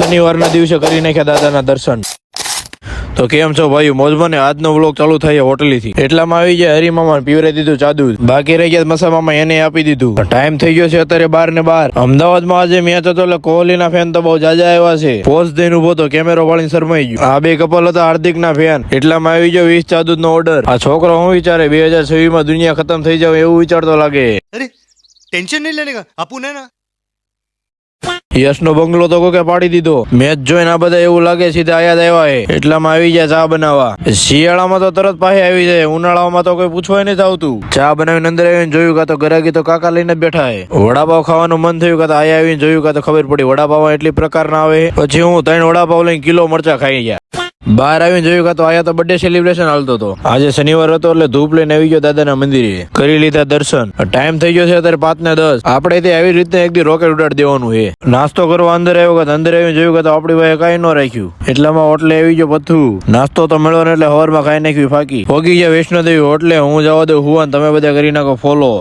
શનિવારના દિવસે કરી નાખ્યા દાદાના દર્શન. તો કેમ છો ભાઈ, મોજમાં ને? આજનો વ્લોગ ચાલુ થાય હોટલેથી. એટલામાં આવી જાય હરિમામા પીવરાઈ દીધું ચાદુ. બાકી રહી ગયા મસા મામા, એને આપી દીધું. ટાઈમ થઈ ગયો છે અત્યારે 12:12. અમદાવાદમાં આજે મેચ હતો એટલે કોહલીના ફેન તો બહુ જાજા આવ્યા છે. પોસ્ટ દઈને ઉભો તો કેમેરો વાળીને શરમાઈ ગયો. આ બે કપલ હતા હાર્દિકના ફેન. એટલામાં આવી ગયો 20 ચાદુનો ઓર્ડર. આ છોકરો હું વિચારે 2026 દુનિયા ખતમ થઈ જાવ એવું વિચારતો લાગે. अरे टेंशन नहीं लेने का, आपू है ना. યશનો બંગલો તો કોકે પાડી દીધો. મેચ જોઈને આ બધા એવું લાગે સીધા આયાદ આવ્યા હે. એટલામાં આવી ગયા ચા બનાવવા. શિયાળામાં તો તરત પાસે આવી જાય, ઉનાળામાં તો કોઈ પૂછવાય નથી આવતું. ચા બનાવીને અંદર આવીને જોયું કાં તો ગરાગી તો કાકા લઈને બેઠા હે. વડાપાવ ખાવાનું મન થયું કાં તો આયા આવીને જોયું કાં તો ખબર પડી વડાપાવ એટલી પ્રકારના આવે. પછી હું 3 વડાપાવ લઈને કિલો મરચા ખાઈ ગયા. બહાર આવીને જોયું કાં તો આયા તો બર્થડે સેલિબ્રેશન હાલતો હતો. આજે શનિવાર હતો એટલે ધૂપ લઈને આવી ગયો દાદાના મંદિરે. કરી લીધા દર્શન. ટાઈમ થઈ ગયો છે અત્યારે 5:10. આપણે તે આવી રીતે એક દી રોકેટ ઉડાડી દેવાનું છે. નાસ્તો કરવા અંદર આવ્યો કાં અંદર આવીને જોયું કાં તો આપણી ભાઈ કાંઈ ન રાખ્યું. એટલામાં હોટલે આવી ગયો પથ્થું. નાસ્તો તો મળ્યો ને એટલે હવારમાં ખાઈ નાખ્યું ફાકી. પોગી ગયા વૈષ્ણોદેવી હોટલે. હું જવા દઉં હુવાન, તમે બધા કરી નાખો ફોલો.